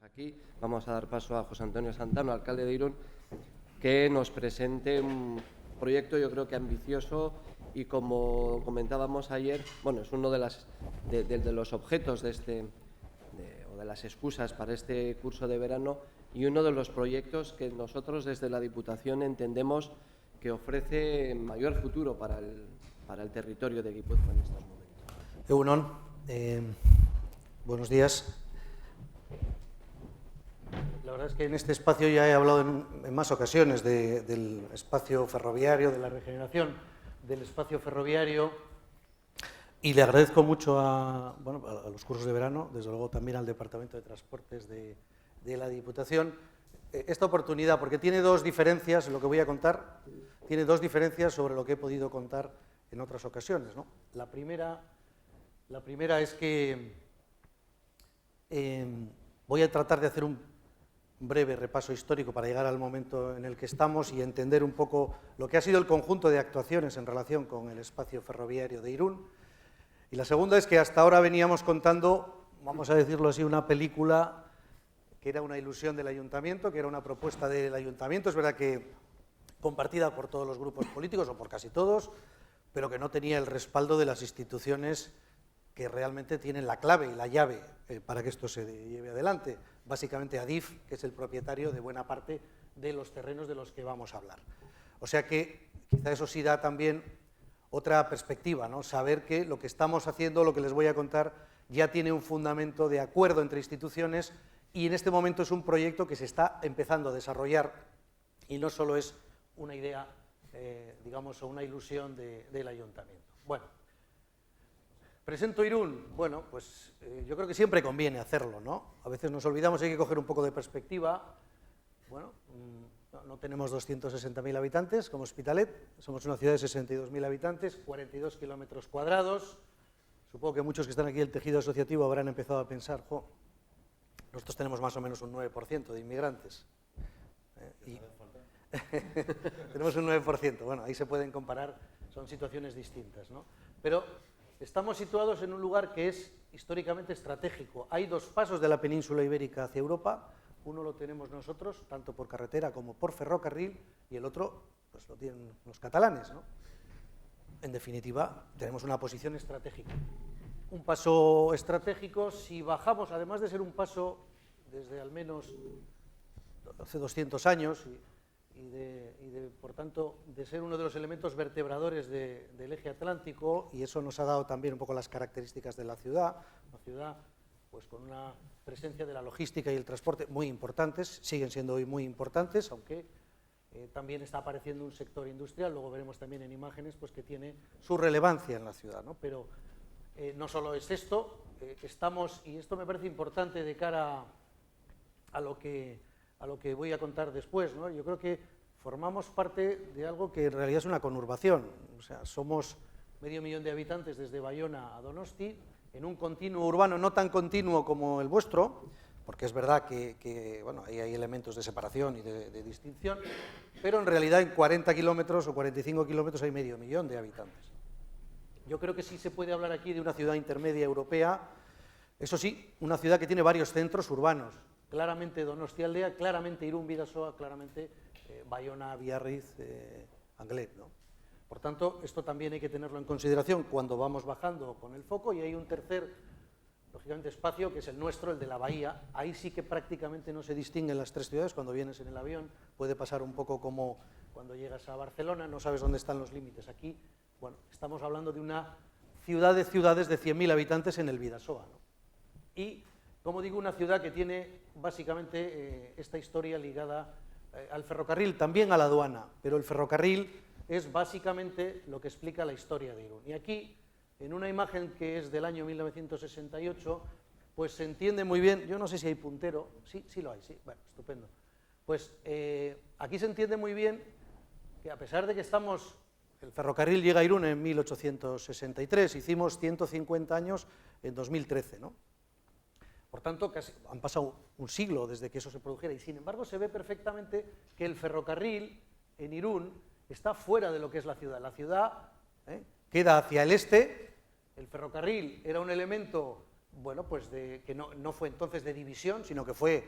Aquí vamos a dar paso a José Antonio Santano, alcalde de Irún, que nos presente un proyecto, yo creo que ambicioso, y como comentábamos ayer, bueno, es uno de los objetos o de las excusas para este curso de verano, y uno de los proyectos que nosotros desde la Diputación entendemos que ofrece mayor futuro para el territorio de Guipúzcoa en estos momentos. Egunon, buenos días. La verdad es que en este espacio ya he hablado en más ocasiones del espacio ferroviario, de la regeneración del espacio ferroviario, y le agradezco mucho a los cursos de verano, desde luego también al Departamento de Transportes de la Diputación, esta oportunidad, porque tiene dos diferencias, lo que voy a contar, tiene dos diferencias sobre lo que he podido contar en otras ocasiones, ¿no? La primera es que voy a tratar de hacer un breve repaso histórico para llegar al momento en el que estamos y entender un poco lo que ha sido el conjunto de actuaciones en relación con el espacio ferroviario de Irún. Y la segunda es que hasta ahora veníamos contando, vamos a decirlo así, una película que era una ilusión del Ayuntamiento, que era una propuesta del Ayuntamiento, es verdad que compartida por todos los grupos políticos o por casi todos, pero que no tenía el respaldo de las instituciones que realmente tienen la clave y la llave para que esto se lleve adelante. Básicamente Adif, que es el propietario de buena parte de los terrenos de los que vamos a hablar. O sea que quizá eso sí da también otra perspectiva, ¿no? Saber que lo que estamos haciendo, lo que les voy a contar, ya tiene un fundamento de acuerdo entre instituciones y en este momento es un proyecto que se está empezando a desarrollar y no solo es una idea, digamos, o una ilusión del Ayuntamiento. Bueno, presento Irún. Bueno, pues yo creo que siempre conviene hacerlo, ¿no? A veces nos olvidamos, hay que coger un poco de perspectiva. Bueno, no tenemos 260.000 habitantes como Hospitalet, somos una ciudad de 62.000 habitantes, 42 kilómetros cuadrados. Supongo que muchos que están aquí del tejido asociativo habrán empezado a pensar, nosotros tenemos más o menos un 9% de inmigrantes. Tenemos un 9%, bueno, ahí se pueden comparar, son situaciones distintas, ¿no? Pero estamos situados en un lugar que es históricamente estratégico. Hay dos pasos de la península ibérica hacia Europa, uno lo tenemos nosotros, tanto por carretera como por ferrocarril, y el otro pues lo tienen los catalanes, ¿no? En definitiva, tenemos una posición estratégica. Un paso estratégico, si bajamos, además de ser un paso desde al menos hace 200 años, por tanto, de ser uno de los elementos vertebradores del eje atlántico, y eso nos ha dado también un poco las características de la ciudad, una ciudad pues, con una presencia de la logística y el transporte muy importantes, siguen siendo hoy muy importantes, aunque también está apareciendo un sector industrial, luego veremos también en imágenes pues, que tiene su relevancia en la ciudad, ¿no? Pero no solo es esto, estamos, y esto me parece importante de cara a lo que voy a contar después, ¿no? Yo creo que formamos parte de algo que en realidad es una conurbación, o sea, somos 500.000 de habitantes desde Bayona a Donosti, en un continuo urbano no tan continuo como el vuestro, porque es verdad que bueno, ahí hay elementos de separación y de distinción, pero en realidad en 40 kilómetros o 45 kilómetros hay 500.000 de habitantes. Yo creo que sí se puede hablar aquí de una ciudad intermedia europea, eso sí, una ciudad que tiene varios centros urbanos, claramente Donostialdea, claramente Irún, Bidasoa, claramente Bayona, Biarritz, Anglet, ¿no? Por tanto, esto también hay que tenerlo en consideración cuando vamos bajando con el foco, y hay un tercer, lógicamente, espacio, que es el nuestro, el de la bahía. Ahí sí que prácticamente no se distinguen las tres ciudades. Cuando vienes en el avión puede pasar un poco como cuando llegas a Barcelona, no sabes dónde están los límites. Aquí, bueno, estamos hablando de una ciudad de ciudades de 100.000 habitantes en el Bidasoa, ¿no? Y, como digo, una ciudad que tiene básicamente esta historia ligada al ferrocarril, también a la aduana, pero el ferrocarril es básicamente lo que explica la historia de Irún. Y aquí, en una imagen que es del año 1968, pues se entiende muy bien, yo no sé si hay puntero, sí lo hay, sí, bueno, estupendo. Pues aquí se entiende muy bien que a pesar de que el ferrocarril llega a Irún en 1863, hicimos 150 años en 2013, ¿no? Por tanto, casi han pasado un siglo desde que eso se produjera y, sin embargo, se ve perfectamente que el ferrocarril en Irún está fuera de lo que es la ciudad. La ciudad queda hacia el este, el ferrocarril era un elemento bueno, pues que no fue entonces de división, sino que fue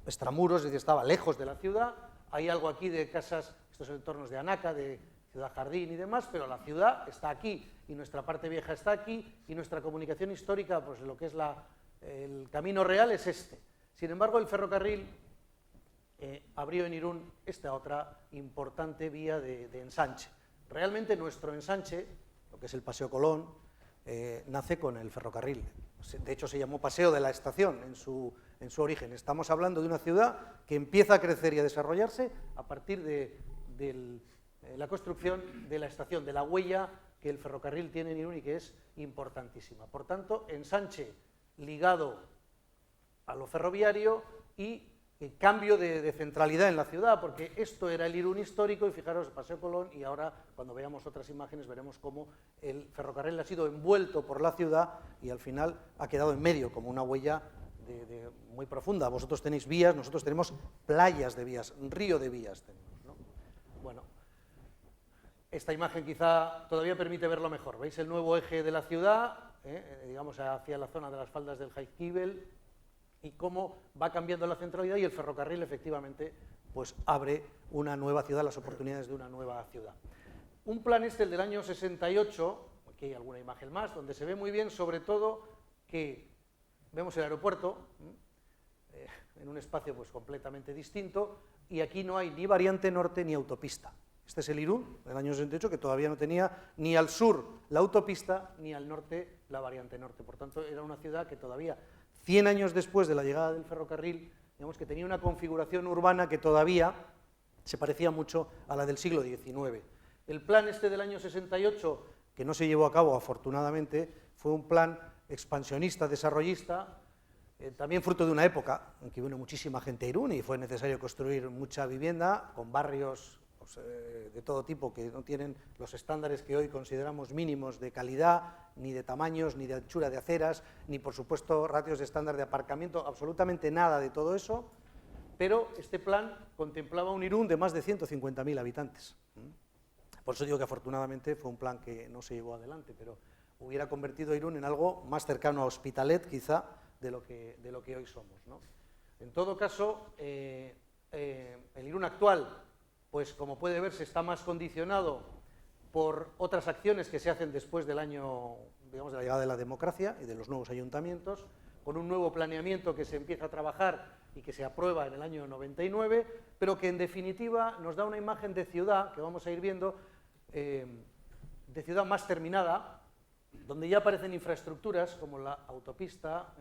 extramuros, es decir, estaba lejos de la ciudad. Hay algo aquí de casas, estos entornos de Anaca, de Ciudad Jardín y demás, pero la ciudad está aquí, y nuestra parte vieja está aquí, y nuestra comunicación histórica, pues lo que es el camino real es este. Sin embargo, el ferrocarril abrió en Irún esta otra importante vía de ensanche. Realmente nuestro ensanche, lo que es el Paseo Colón, nace con el ferrocarril. De hecho, se llamó Paseo de la Estación en su origen. Estamos hablando de una ciudad que empieza a crecer y a desarrollarse a partir de la construcción de la estación, de la huella que el ferrocarril tiene en Irún y que es importantísima. Por tanto, ensanche ligado a lo ferroviario y cambio de centralidad en la ciudad, porque esto era el Irún histórico, y fijaros, Paseo Colón, y ahora cuando veamos otras imágenes veremos cómo el ferrocarril ha sido envuelto por la ciudad y al final ha quedado en medio como una huella muy profunda. Vosotros tenéis vías, nosotros tenemos playas de vías, un río de vías tenemos, ¿no? Bueno, esta imagen quizá todavía permite verlo mejor. ¿Veis el nuevo eje de la ciudad? Digamos hacia la zona de las faldas del Jaizkibel, y cómo va cambiando la centralidad, y el ferrocarril efectivamente pues abre una nueva ciudad, las oportunidades de una nueva ciudad. Un plan el del año 68, aquí hay alguna imagen más, donde se ve muy bien sobre todo que vemos el aeropuerto en un espacio pues completamente distinto, y aquí no hay ni variante norte ni autopista. Este es el Irún del año 68, que todavía no tenía ni al sur la autopista ni al norte la variante norte. Por tanto, era una ciudad que todavía 100 años después de la llegada del ferrocarril, digamos que tenía una configuración urbana que todavía se parecía mucho a la del siglo XIX. El plan del año 68, que no se llevó a cabo afortunadamente, fue un plan expansionista, desarrollista, también fruto de una época en que vino muchísima gente a Irún y fue necesario construir mucha vivienda con barrios de todo tipo que no tienen los estándares que hoy consideramos mínimos de calidad, ni de tamaños, ni de anchura de aceras, ni por supuesto ratios de estándar de aparcamiento, absolutamente nada de todo eso, pero este plan contemplaba un Irún de más de 150.000 habitantes. Por eso digo que afortunadamente fue un plan que no se llevó adelante, pero hubiera convertido a Irún en algo más cercano a Hospitalet quizá de lo que hoy somos, ¿no? En todo caso, el Irún actual, pues como puede verse, está más condicionado por otras acciones que se hacen después del año, digamos, de la llegada de la democracia y de los nuevos ayuntamientos, con un nuevo planeamiento que se empieza a trabajar y que se aprueba en el año 99, pero que en definitiva nos da una imagen de ciudad, que vamos a ir viendo, de ciudad más terminada, donde ya aparecen infraestructuras como la autopista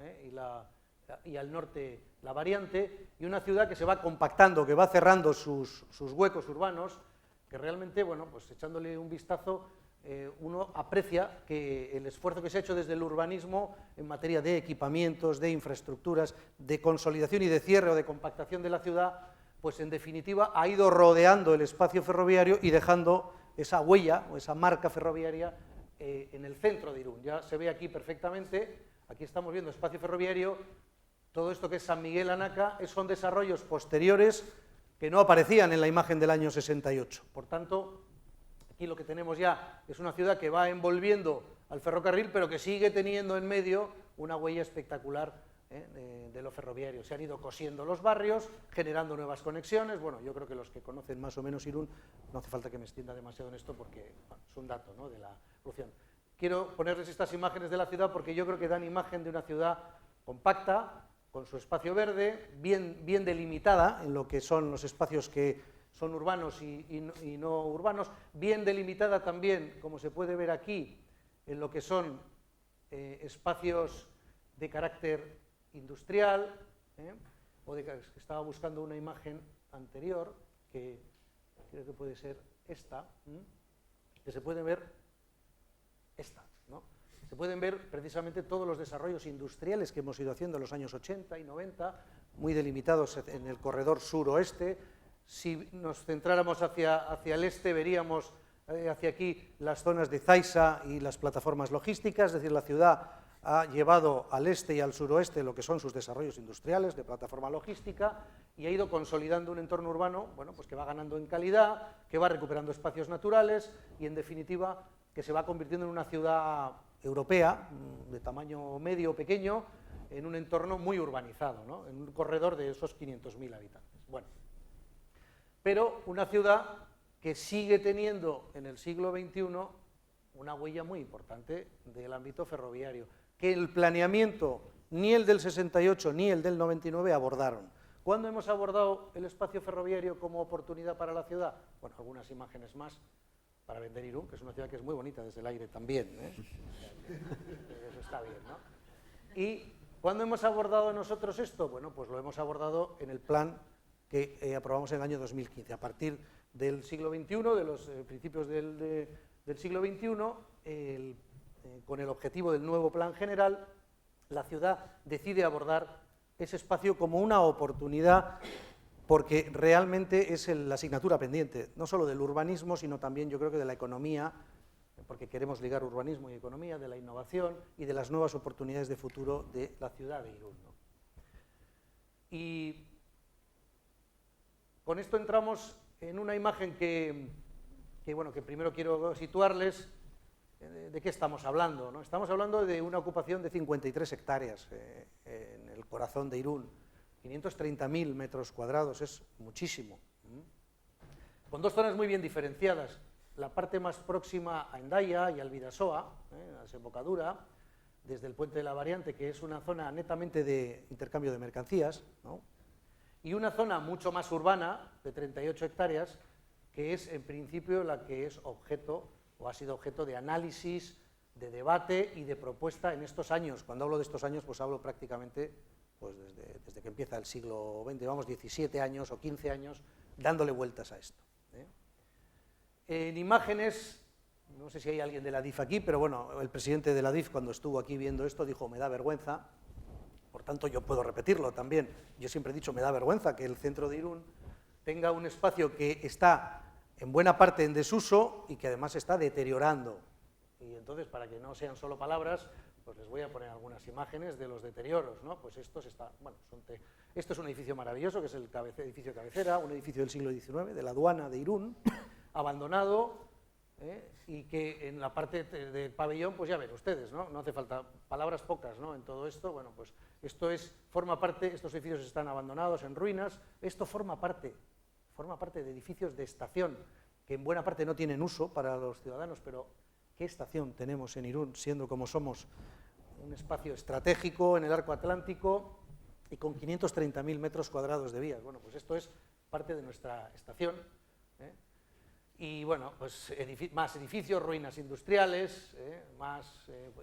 y al norte la variante, y una ciudad que se va compactando, que va cerrando sus huecos urbanos, que realmente, bueno, pues echándole un vistazo, uno aprecia que el esfuerzo que se ha hecho desde el urbanismo en materia de equipamientos, de infraestructuras, de consolidación y de cierre o de compactación de la ciudad, pues en definitiva ha ido rodeando el espacio ferroviario y dejando esa huella o esa marca ferroviaria en el centro de Irún. Ya se ve aquí perfectamente, aquí estamos viendo espacio ferroviario. Todo esto que es San Miguel Anaca son desarrollos posteriores que no aparecían en la imagen del año 68. Por tanto, aquí lo que tenemos ya es una ciudad que va envolviendo al ferrocarril, pero que sigue teniendo en medio una huella espectacular de lo ferroviario. Se han ido cosiendo los barrios, generando nuevas conexiones. Bueno, yo creo que los que conocen más o menos Irún, no hace falta que me extienda demasiado en esto porque bueno, es un dato, ¿no?, de la evolución. Quiero ponerles estas imágenes de la ciudad porque yo creo que dan imagen de una ciudad compacta, con su espacio verde, bien delimitada en lo que son los espacios que son urbanos y no urbanos, bien delimitada también, como se puede ver aquí, en lo que son espacios de carácter industrial, estaba buscando una imagen anterior, que creo que puede ser esta, que se puede ver esta, ¿no? Se pueden ver precisamente todos los desarrollos industriales que hemos ido haciendo en los años 80 y 90, muy delimitados en el corredor sur-oeste. Si nos centráramos hacia el este, veríamos hacia aquí las zonas de Zaiza y las plataformas logísticas, es decir, la ciudad ha llevado al este y al suroeste lo que son sus desarrollos industriales de plataforma logística y ha ido consolidando un entorno urbano, bueno, pues que va ganando en calidad, que va recuperando espacios naturales y, en definitiva, que se va convirtiendo en una ciudad europea, de tamaño medio o pequeño, en un entorno muy urbanizado, ¿no? En un corredor de esos 500.000 habitantes. Bueno, pero una ciudad que sigue teniendo en el siglo XXI una huella muy importante del ámbito ferroviario, que el planeamiento, ni el del 68 ni el del 99 abordaron. ¿Cuándo hemos abordado el espacio ferroviario como oportunidad para la ciudad? Bueno, algunas imágenes más para vender Irún, que es una ciudad que es muy bonita desde el aire también, ¿eh? Eso está bien, ¿no? ¿Y cuándo hemos abordado nosotros esto? Bueno, pues lo hemos abordado en el plan que aprobamos en el año 2015. A partir del siglo XXI, de los principios del siglo XXI, con el objetivo del nuevo plan general, la ciudad decide abordar ese espacio como una oportunidad, porque realmente es la asignatura pendiente, no solo del urbanismo, sino también yo creo que de la economía, porque queremos ligar urbanismo y economía, de la innovación y de las nuevas oportunidades de futuro de la ciudad de Irún, ¿no? Y con esto entramos en una imagen que primero quiero situarles. ¿De qué estamos hablando, ¿no? Estamos hablando de una ocupación de 53 hectáreas en el corazón de Irún, 530.000 metros cuadrados, es muchísimo. Con dos zonas muy bien diferenciadas, la parte más próxima a Hendaya y al Bidasoa, a desembocadura, desde el puente de la Variante, que es una zona netamente de intercambio de mercancías, ¿no? Y una zona mucho más urbana, de 38 hectáreas, que es en principio la que es objeto o ha sido objeto de análisis, de debate y de propuesta en estos años. Cuando hablo de estos años, pues hablo prácticamente pues desde que empieza el siglo XX, llevamos 17 años o 15 años dándole vueltas a esto, ¿eh? En imágenes, no sé si hay alguien de la DIF aquí, pero bueno, el presidente de la DIF cuando estuvo aquí viendo esto dijo, me da vergüenza, por tanto yo puedo repetirlo también, yo siempre he dicho, me da vergüenza que el centro de Irún tenga un espacio que está en buena parte en desuso y que además se está deteriorando. Y entonces, para que no sean solo palabras, pues les voy a poner algunas imágenes de los deterioros, ¿no? Pues esto es un edificio maravilloso, que es el edificio cabecera, un edificio del siglo XIX, de la aduana de Irún, abandonado, y que en la parte del pabellón, pues ya ven ustedes, ¿no? No hace falta palabras pocas, ¿no? En todo esto, bueno, pues forma parte, estos edificios están abandonados, en ruinas, esto forma parte de edificios de estación, que en buena parte no tienen uso para los ciudadanos, pero ¿qué estación tenemos en Irún, siendo como somos un espacio estratégico en el arco atlántico y con 530.000 metros cuadrados de vías? Bueno, pues esto es parte de nuestra estación, ¿eh? Y bueno, pues más edificios, ruinas industriales,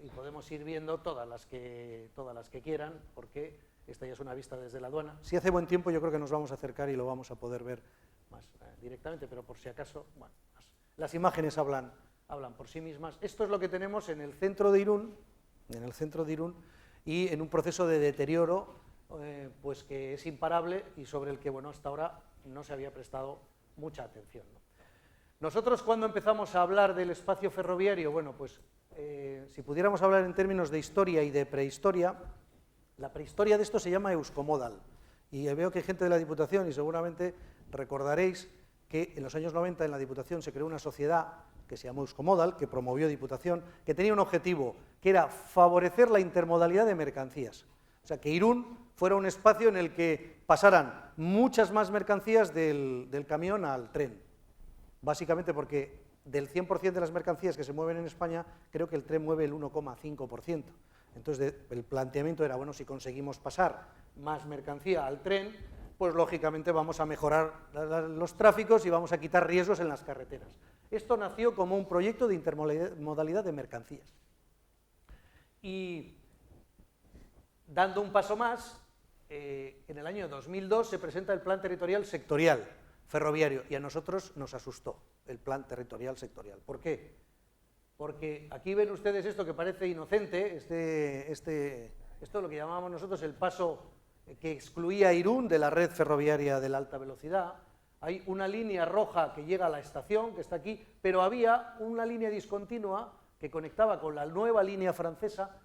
y podemos ir viendo todas las que quieran, porque esta ya es una vista desde la aduana. Si hace buen tiempo yo creo que nos vamos a acercar y lo vamos a poder ver más directamente, pero por si acaso, bueno, las imágenes hablan por sí mismas. Esto es lo que tenemos en el centro de Irún, y en un proceso de deterioro pues que es imparable y sobre el que, bueno, hasta ahora no se había prestado mucha atención, ¿no? Nosotros, cuando empezamos a hablar del espacio ferroviario, bueno, pues si pudiéramos hablar en términos de historia y de prehistoria, la prehistoria de esto se llama Euskomodal, y veo que hay gente de la Diputación, y seguramente recordaréis que en los años 90 en la Diputación se creó una sociedad que se llamó Euskomodal, que promovió Diputación, que tenía un objetivo, que era favorecer la intermodalidad de mercancías. O sea, que Irún fuera un espacio en el que pasaran muchas más mercancías del camión al tren. Básicamente porque del 100% de las mercancías que se mueven en España, creo que el tren mueve el 1,5%. Entonces, el planteamiento era, bueno, si conseguimos pasar más mercancía al tren, pues lógicamente vamos a mejorar los tráficos y vamos a quitar riesgos en las carreteras. Esto nació como un proyecto de intermodalidad de mercancías. Y dando un paso más, en el año 2002 se presenta el Plan Territorial Sectorial Ferroviario, y a nosotros nos asustó el Plan Territorial Sectorial. ¿Por qué? Porque aquí ven ustedes esto que parece inocente, esto es lo que llamábamos nosotros el paso que excluía a Irún de la red ferroviaria de la alta velocidad. Hay una línea roja que llega a la estación, que está aquí, pero había una línea discontinua que conectaba con la nueva línea francesa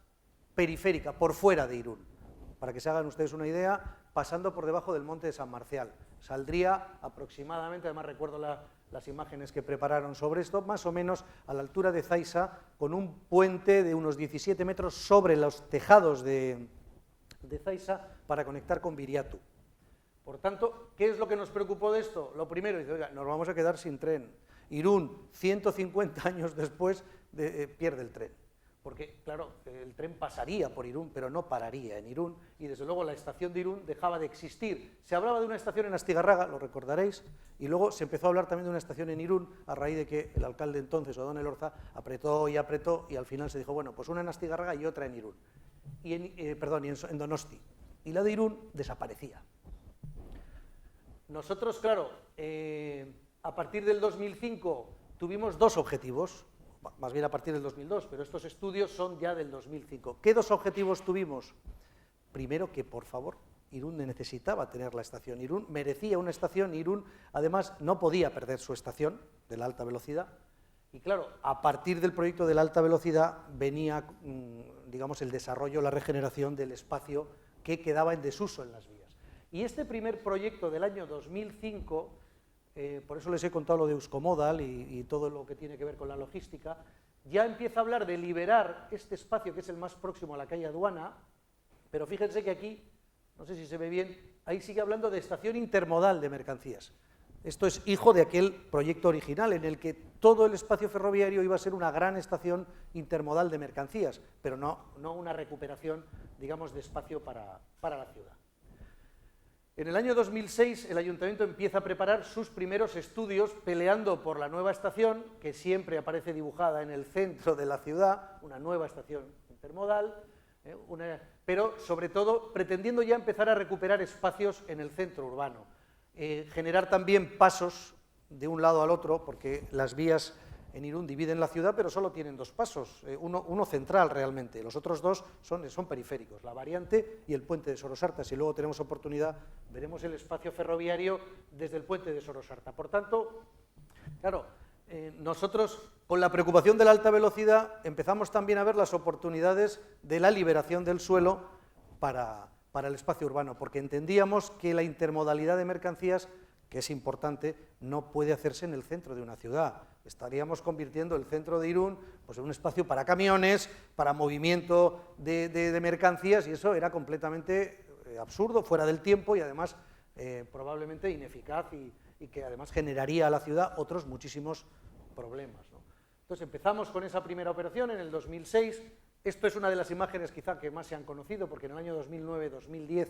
periférica, por fuera de Irún. Para que se hagan ustedes una idea, pasando por debajo del monte de San Marcial. Saldría aproximadamente, además recuerdo las imágenes que prepararon sobre esto, más o menos a la altura de Zaiza, con un puente de unos 17 metros sobre los tejados de Zaiza para conectar con Biriatu. Por tanto, ¿qué es lo que nos preocupó de esto? Lo primero, dice, oiga, nos vamos a quedar sin tren. Irún, 150 años después, pierde el tren. Porque, claro, el tren pasaría por Irún, pero no pararía en Irún, y desde luego la estación de Irún dejaba de existir. Se hablaba de una estación en Astigarraga, lo recordaréis, y luego se empezó a hablar también de una estación en Irún, a raíz de que el alcalde entonces, Odón Elorza, apretó, y al final se dijo, bueno, pues una en Astigarraga y otra en Irún, y en Donosti. Y la de Irún desaparecía. Nosotros, claro, a partir del 2005 tuvimos dos objetivos, más bien a partir del 2002, pero estos estudios son ya del 2005. ¿Qué dos objetivos tuvimos? Primero, que por favor, Irún necesitaba tener la estación. Irún merecía una estación, Irún además no podía perder su estación de la alta velocidad. Y claro, a partir del proyecto de la alta velocidad venía, digamos, el desarrollo, la regeneración del espacio que quedaba en desuso en las vías. Y este primer proyecto del año 2005, por eso les he contado lo de Euskomodal y todo lo que tiene que ver con la logística, ya empieza a hablar de liberar este espacio que es el más próximo a la calle Aduana, pero fíjense que aquí, no sé si se ve bien, ahí sigue hablando de estación intermodal de mercancías. Esto es hijo de aquel proyecto original en el que todo el espacio ferroviario iba a ser una gran estación intermodal de mercancías, pero no una recuperación, digamos, de espacio para la ciudad. En el año 2006 el Ayuntamiento empieza a preparar sus primeros estudios peleando por la nueva estación, que siempre aparece dibujada en el centro de la ciudad, una nueva estación intermodal, pero sobre todo pretendiendo ya empezar a recuperar espacios en el centro urbano. Generar también pasos de un lado al otro, porque las vías en Irún dividen la ciudad, pero solo tienen dos pasos, uno central realmente, los otros dos son periféricos, la variante y el puente de Sorosarta. Si luego tenemos oportunidad, veremos el espacio ferroviario desde el puente de Sorosarta. Por tanto, claro, nosotros con la preocupación de la alta velocidad empezamos también a ver las oportunidades de la liberación del suelo para el espacio urbano, porque entendíamos que la intermodalidad de mercancías, que es importante, no puede hacerse en el centro de una ciudad. Estaríamos convirtiendo el centro de Irún pues, en un espacio para camiones, para movimiento de mercancías, y eso era completamente absurdo, fuera del tiempo y además probablemente ineficaz y que además generaría a la ciudad otros muchísimos problemas, ¿no? Entonces empezamos con esa primera operación en el 2006. Esto es una de las imágenes quizá que más se han conocido, porque en el año 2009-2010,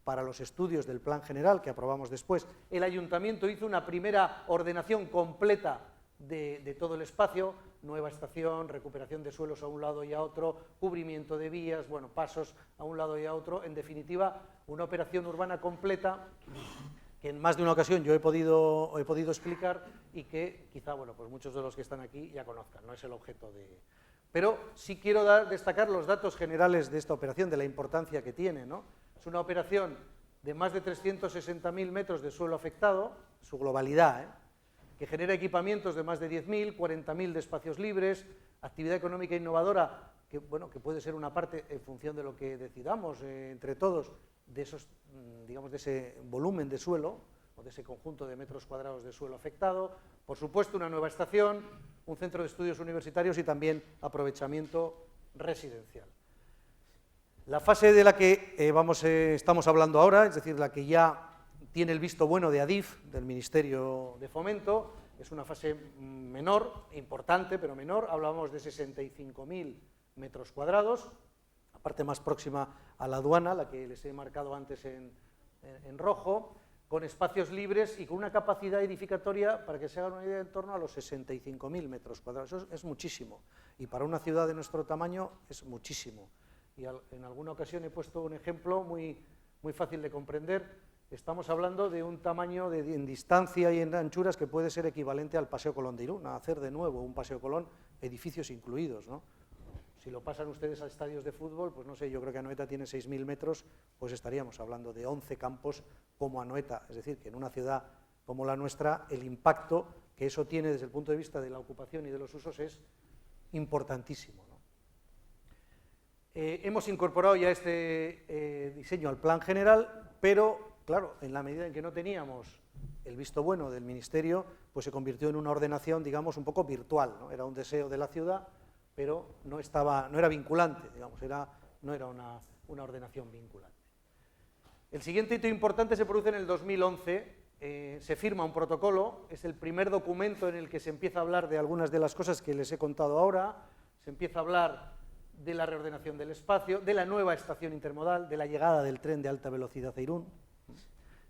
para los estudios del Plan General que aprobamos después, el Ayuntamiento hizo una primera ordenación completa de todo el espacio, nueva estación, recuperación de suelos a un lado y a otro, cubrimiento de vías, bueno, pasos a un lado y a otro, en definitiva, una operación urbana completa que en más de una ocasión yo he podido explicar y que quizá, bueno, pues muchos de los que están aquí ya conozcan, no es el objeto de... Pero sí quiero destacar los datos generales de esta operación, de la importancia que tiene, ¿no? Es una operación de más de 360.000 metros de suelo afectado, su globalidad, que genera equipamientos de más de 10.000, 40.000 de espacios libres, actividad económica innovadora, que, bueno, que puede ser una parte en función de lo que decidamos entre todos, de esos, digamos, de ese volumen de suelo, o de ese conjunto de metros cuadrados de suelo afectado, por supuesto una nueva estación, un centro de estudios universitarios y también aprovechamiento residencial. La fase de la que estamos hablando ahora, es decir, la que ya tiene el visto bueno de ADIF, del Ministerio de Fomento, es una fase menor, importante, pero menor, hablábamos de 65.000 metros cuadrados, la parte más próxima a la aduana, la que les he marcado antes en rojo, con espacios libres y con una capacidad edificatoria, para que se hagan una idea, en torno a los 65.000 metros cuadrados. Eso es muchísimo, y para una ciudad de nuestro tamaño es muchísimo. Y en alguna ocasión he puesto un ejemplo muy fácil de comprender. Estamos hablando de un tamaño en distancia y en anchuras que puede ser equivalente al Paseo Colón de Irún, a hacer de nuevo un Paseo Colón, edificios incluidos, ¿no? Si lo pasan ustedes a estadios de fútbol, pues no sé, yo creo que Anoeta tiene 6.000 metros, pues estaríamos hablando de 11 campos como Anoeta. Es decir, que en una ciudad como la nuestra, el impacto que eso tiene desde el punto de vista de la ocupación y de los usos es importantísimo, ¿no? Hemos incorporado ya este diseño al Plan General, pero, claro, en la medida en que no teníamos el visto bueno del Ministerio pues se convirtió en una ordenación, digamos, un poco virtual, ¿no? Era un deseo de la ciudad, pero no era vinculante, digamos, no era una ordenación vinculante. El siguiente hito importante se produce en el 2011, se firma un protocolo, es el primer documento en el que se empieza a hablar de algunas de las cosas que les he contado ahora, se empieza a hablar de la reordenación del espacio, de la nueva estación intermodal, de la llegada del tren de alta velocidad a Irún.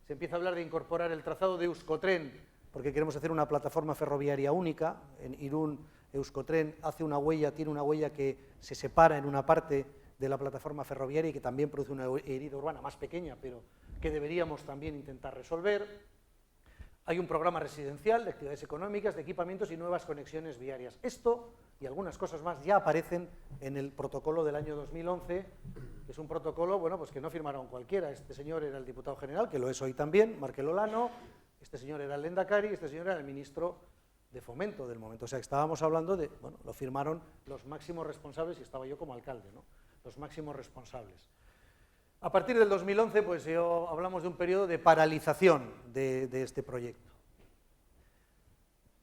Se empieza a hablar de incorporar el trazado de Euskotren, porque queremos hacer una plataforma ferroviaria única. En Irún, Euskotren tiene una huella que se separa en una parte de la plataforma ferroviaria y que también produce una herida urbana más pequeña, pero que deberíamos también intentar resolver. Hay un programa residencial de actividades económicas, de equipamientos y nuevas conexiones viarias. Esto y algunas cosas más ya aparecen en el protocolo del año 2011, que es un protocolo, bueno, pues que no firmaron cualquiera. Este señor era el diputado general, que lo es hoy también, Markel Olano, este señor era el lehendakari, este señor era el ministro de Fomento del momento. O sea, que estábamos hablando de, bueno, lo firmaron los máximos responsables, y estaba yo como alcalde, ¿no? Los máximos responsables. A partir del 2011, pues hablamos de un periodo de paralización de este proyecto.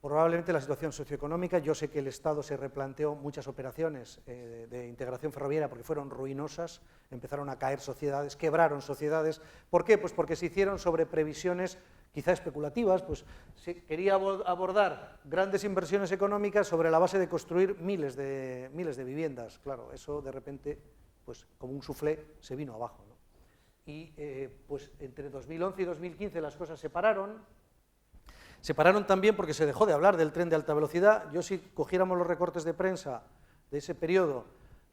Probablemente la situación socioeconómica, yo sé que el Estado se replanteó muchas operaciones de integración ferroviaria porque fueron ruinosas, empezaron a caer sociedades, quebraron sociedades. ¿Por qué? Pues porque se hicieron sobre previsiones quizá especulativas, pues se quería abordar grandes inversiones económicas sobre la base de construir miles de viviendas. Claro, eso de repente, pues como un suflé, se vino abajo, ¿no? Y pues entre 2011 y 2015 las cosas se pararon. Se pararon también porque se dejó de hablar del tren de alta velocidad. Yo, si cogiéramos los recortes de prensa de ese periodo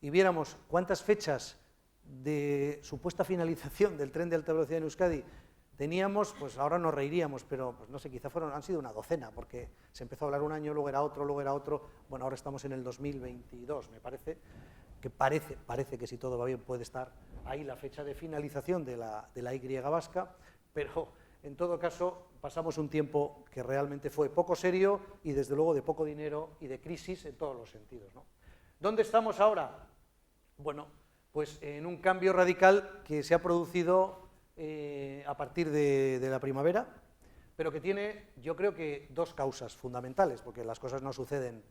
y viéramos cuántas fechas de supuesta finalización del tren de alta velocidad en Euskadi teníamos, pues ahora nos reiríamos, pero pues no sé, quizá han sido una docena, porque se empezó a hablar un año, luego era otro, bueno, ahora estamos en el 2022, me parece, que parece que si todo va bien puede estar ahí la fecha de finalización de la Y vasca, pero en todo caso pasamos un tiempo que realmente fue poco serio y desde luego de poco dinero y de crisis en todos los sentidos, ¿no? ¿Dónde estamos ahora? Bueno, pues en un cambio radical que se ha producido a partir de la primavera, pero que tiene, yo creo que, dos causas fundamentales, porque las cosas no suceden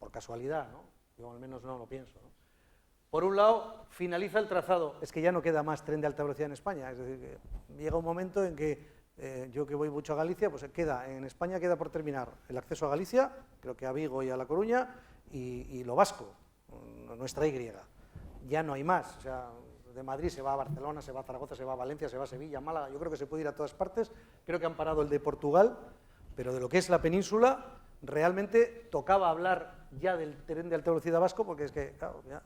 por casualidad, ¿no? Yo al menos no lo pienso, ¿no? Por un lado, finaliza el trazado, es que ya no queda más tren de alta velocidad en España, es decir, que llega un momento en que yo que voy mucho a Galicia, pues en España queda por terminar el acceso a Galicia, creo que a Vigo y a La Coruña, y lo vasco, nuestra Y. Ya no hay más, o sea, de Madrid se va a Barcelona, se va a Zaragoza, se va a Valencia, se va a Sevilla, Málaga, yo creo que se puede ir a todas partes, creo que han parado el de Portugal, pero de lo que es la península, realmente tocaba hablar ya del tren de alta velocidad vasco, porque es que, claro, ya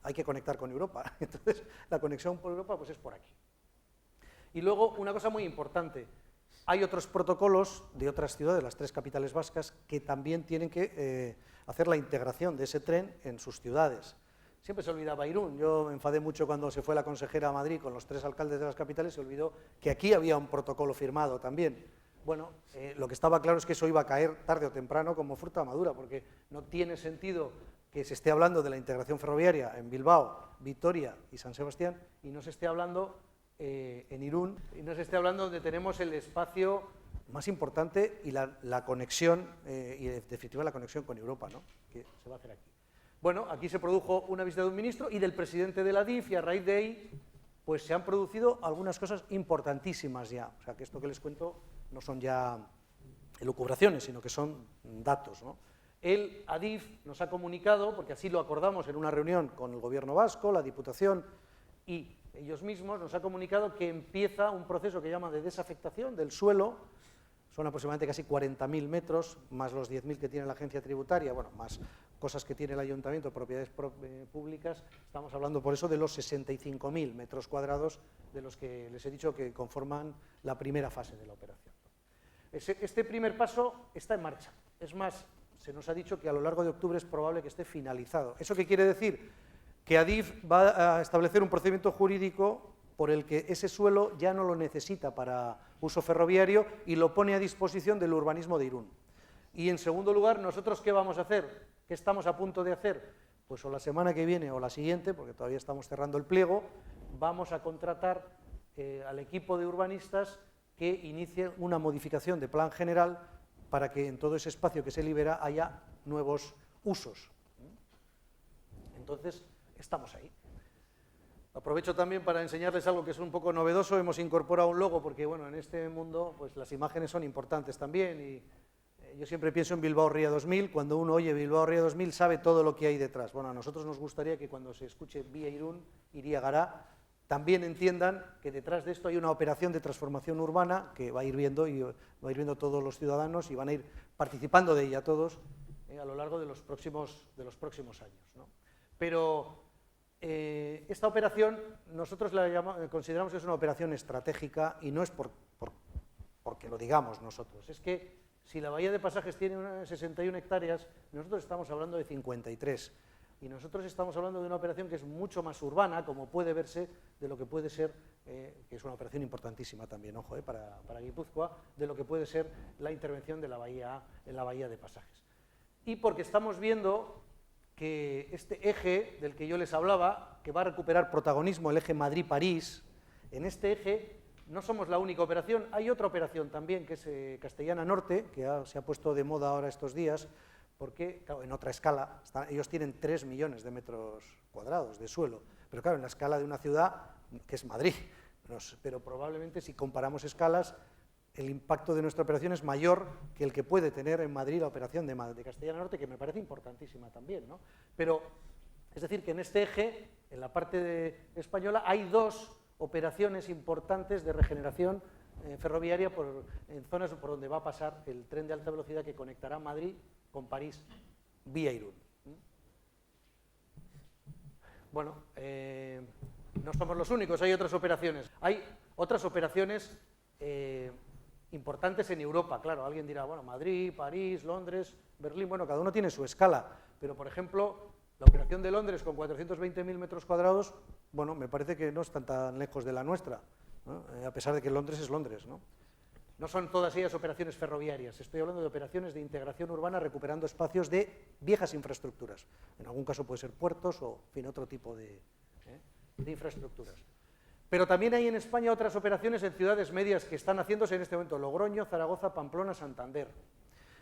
hay que conectar con Europa, entonces la conexión por Europa pues es por aquí. Y luego, una cosa muy importante, hay otros protocolos de otras ciudades, las 3 capitales vascas, que también tienen que hacer la integración de ese tren en sus ciudades. Siempre se olvidaba Irún, yo me enfadé mucho cuando se fue la consejera a Madrid con los 3 alcaldes de las capitales, se olvidó que aquí había un protocolo firmado también. Bueno, lo que estaba claro es que eso iba a caer tarde o temprano como fruta madura, porque no tiene sentido que se esté hablando de la integración ferroviaria en Bilbao, Vitoria y San Sebastián, y no se esté hablando en Irún, y no se esté hablando donde tenemos el espacio más importante y la conexión, y en definitiva la conexión con Europa, ¿no? Que se va a hacer aquí. Bueno, aquí se produjo una visita de un ministro y del presidente de la DIF, y a raíz de ahí pues se han producido algunas cosas importantísimas ya. O sea, que esto que les cuento no son ya elucubraciones, sino que son datos, ¿no? El ADIF nos ha comunicado, porque así lo acordamos en una reunión con el Gobierno vasco, la Diputación y ellos mismos, nos ha comunicado que empieza un proceso que llaman de desafectación del suelo. Son aproximadamente casi 40.000 metros, más los 10.000 que tiene la agencia tributaria, bueno, más cosas que tiene el ayuntamiento, propiedades públicas. Estamos hablando por eso de los 65.000 metros cuadrados de los que les he dicho que conforman la primera fase de la operación. Este primer paso está en marcha. Es más, se nos ha dicho que a lo largo de octubre es probable que esté finalizado. ¿Eso qué quiere decir? Que ADIF va a establecer un procedimiento jurídico por el que ese suelo ya no lo necesita para uso ferroviario y lo pone a disposición del urbanismo de Irún. Y en segundo lugar, ¿nosotros qué vamos a hacer? ¿Qué estamos a punto de hacer? Pues o la semana que viene o la siguiente, porque todavía estamos cerrando el pliego, vamos a contratar al equipo de urbanistas que inicie una modificación de plan general para que en todo ese espacio que se libera haya nuevos usos. Entonces, estamos ahí. Aprovecho también para enseñarles algo que es un poco novedoso. Hemos incorporado un logo porque, bueno, en este mundo pues las imágenes son importantes también y yo siempre pienso en Bilbao Ría 2000. Cuando uno oye Bilbao Ría 2000 sabe todo lo que hay detrás. Bueno, a nosotros nos gustaría que cuando se escuche Vía Irún, Iría Gará, también entiendan que detrás de esto hay una operación de transformación urbana que va a ir viendo y va a ir viendo todos los ciudadanos y van a ir participando de ella todos a lo largo de los próximos años, ¿no? Pero esta operación nosotros consideramos que es una operación estratégica y no es porque lo digamos nosotros, es que si la bahía de Pasajes tiene unas 61 hectáreas, nosotros estamos hablando de 53. Y nosotros estamos hablando de una operación que es mucho más urbana, como puede verse, de lo que puede ser, que es una operación importantísima también, ojo, para Guipúzcoa, de lo que puede ser la intervención de la bahía, en la bahía de Pasajes. Y porque estamos viendo que este eje del que yo les hablaba, que va a recuperar protagonismo, el eje Madrid-París, en este eje no somos la única operación, hay otra operación también, que es Castellana Norte, que se ha puesto de moda ahora estos días, porque, claro, en otra escala, ellos tienen 3 millones de metros cuadrados de suelo, pero claro, en la escala de una ciudad que es Madrid, pero probablemente si comparamos escalas, el impacto de nuestra operación es mayor que el que puede tener en Madrid la operación de Castellana Norte, que me parece importantísima también, ¿no? Pero, es decir, que en este eje, en la parte española, hay 2 operaciones importantes de regeneración ferroviaria en zonas por donde va a pasar el tren de alta velocidad que conectará Madrid con París vía Irún. Bueno, no somos los únicos, hay otras operaciones. Hay otras operaciones importantes en Europa, claro, alguien dirá, bueno, Madrid, París, Londres, Berlín, bueno, cada uno tiene su escala, pero por ejemplo, la operación de Londres con 420.000 metros cuadrados, bueno, me parece que no están tan lejos de la nuestra, ¿no? A pesar de que Londres es Londres, ¿no? No son todas ellas operaciones ferroviarias, estoy hablando de operaciones de integración urbana recuperando espacios de viejas infraestructuras. En algún caso puede ser puertos o, en fin, otro tipo de infraestructuras. Pero también hay en España otras operaciones en ciudades medias que están haciéndose en este momento, Logroño, Zaragoza, Pamplona, Santander.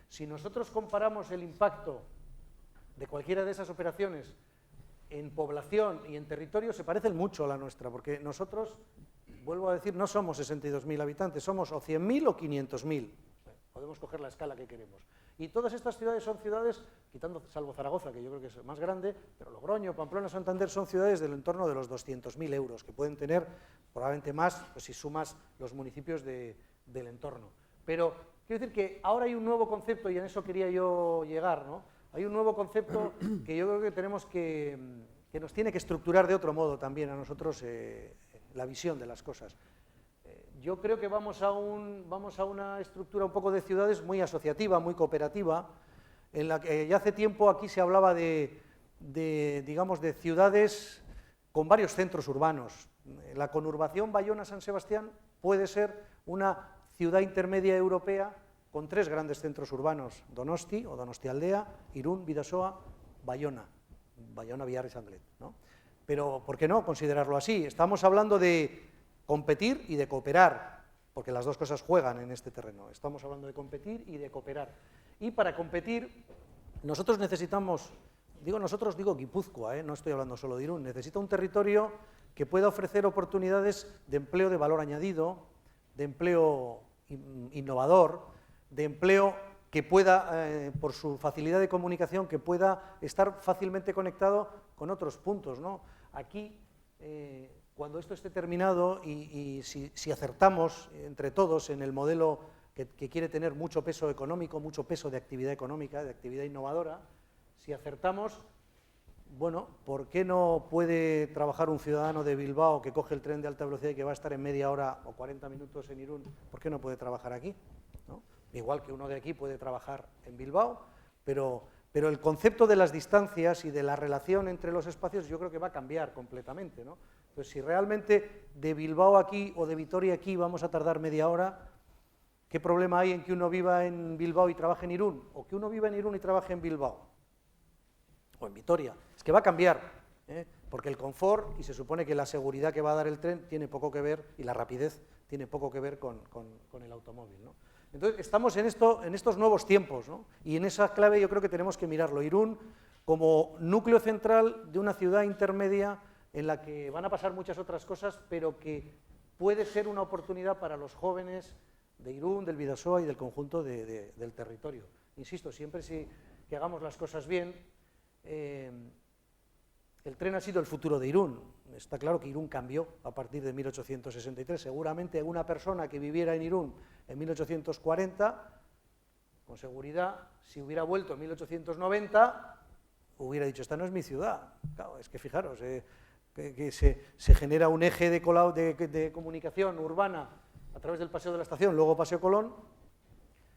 Si nosotros comparamos el impacto de cualquiera de esas operaciones en población y en territorio, se parecen mucho a la nuestra, porque nosotros, vuelvo a decir, no somos 62.000 habitantes, somos o 100.000 o 500.000. Podemos coger la escala que queremos. Y todas estas ciudades son ciudades, salvo Zaragoza, que yo creo que es más grande, pero Logroño, Pamplona, Santander son ciudades del entorno de los 200.000 euros, que pueden tener probablemente más pues, si sumas los municipios del entorno. Pero quiero decir que ahora hay un nuevo concepto, y en eso quería yo llegar, ¿no? Hay un nuevo concepto que yo creo que tenemos que nos tiene que estructurar de otro modo también a nosotros la visión de las cosas. Yo creo que vamos a una estructura un poco de ciudades muy asociativa, muy cooperativa, en la que ya hace tiempo aquí se hablaba digamos, de ciudades con varios centros urbanos. La conurbación Bayona-San Sebastián puede ser una ciudad intermedia europea con 3 grandes centros urbanos, Donosti o Donostialdea, Irún, Bidasoa, Bayona, Biarritz-Anglet, ¿no? Pero, ¿por qué no considerarlo así? Estamos hablando de competir y de cooperar, porque las dos cosas juegan en este terreno. Estamos hablando de competir y de cooperar. Y para competir, nosotros necesitamos, digo Guipúzcoa, no estoy hablando solo de Irún, necesita un territorio que pueda ofrecer oportunidades de empleo de valor añadido, de empleo innovador, de empleo que pueda, por su facilidad de comunicación, que pueda estar fácilmente conectado con otros puntos, ¿no? Aquí, cuando esto esté terminado y si acertamos entre todos en el modelo que quiere tener mucho peso económico, mucho peso de actividad económica, de actividad innovadora, si acertamos, bueno, ¿por qué no puede trabajar un ciudadano de Bilbao que coge el tren de alta velocidad y que va a estar en media hora o 40 minutos en Irún? ¿Por qué no puede trabajar aquí? ¿No? Igual que uno de aquí puede trabajar en Bilbao, pero el concepto de las distancias y de la relación entre los espacios yo creo que va a cambiar completamente, ¿no? Pues si realmente de Bilbao aquí o de Vitoria aquí vamos a tardar media hora, ¿qué problema hay en que uno viva en Bilbao y trabaje en Irún? O que uno viva en Irún y trabaje en Bilbao, o en Vitoria. Es que va a cambiar, porque el confort, y se supone que la seguridad que va a dar el tren tiene poco que ver, y la rapidez tiene poco que ver con el automóvil, ¿no? Entonces, estamos en estos nuevos tiempos, ¿no? Y en esa clave yo creo que tenemos que mirarlo. Irún como núcleo central de una ciudad intermedia en la que van a pasar muchas otras cosas, pero que puede ser una oportunidad para los jóvenes de Irún, del Bidasoa y del conjunto del territorio. Insisto, siempre que hagamos las cosas bien, el tren ha sido el futuro de Irún. Está claro que Irún cambió a partir de 1863. Seguramente una persona que viviera en Irún en 1840, con seguridad, si hubiera vuelto en 1890, hubiera dicho, esta no es mi ciudad. Claro, es que fijaros, que se genera un eje de comunicación urbana a través del Paseo de la Estación, luego Paseo Colón,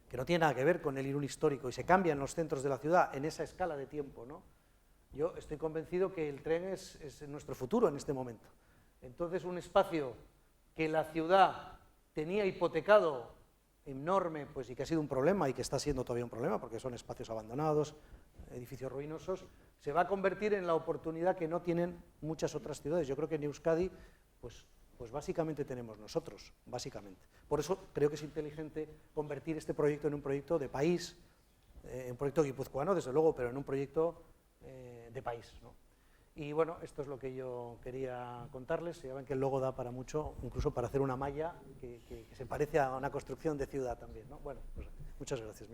que no tiene nada que ver con el Irún histórico, y se cambian los centros de la ciudad en esa escala de tiempo, ¿no? Yo estoy convencido que el tren es nuestro futuro en este momento. Entonces, un espacio que la ciudad tenía hipotecado enorme, pues, y que ha sido un problema y que está siendo todavía un problema, porque son espacios abandonados, edificios ruinosos, se va a convertir en la oportunidad que no tienen muchas otras ciudades. Yo creo que en Euskadi, pues básicamente tenemos nosotros, básicamente. Por eso creo que es inteligente convertir este proyecto en un proyecto de país, en un proyecto guipuzcoano, desde luego, pero en un proyecto de país, ¿no? Y bueno, esto es lo que yo quería contarles. Ya ven que el logo da para mucho, incluso para hacer una malla que se parece a una construcción de ciudad también, ¿no? Bueno, pues muchas gracias.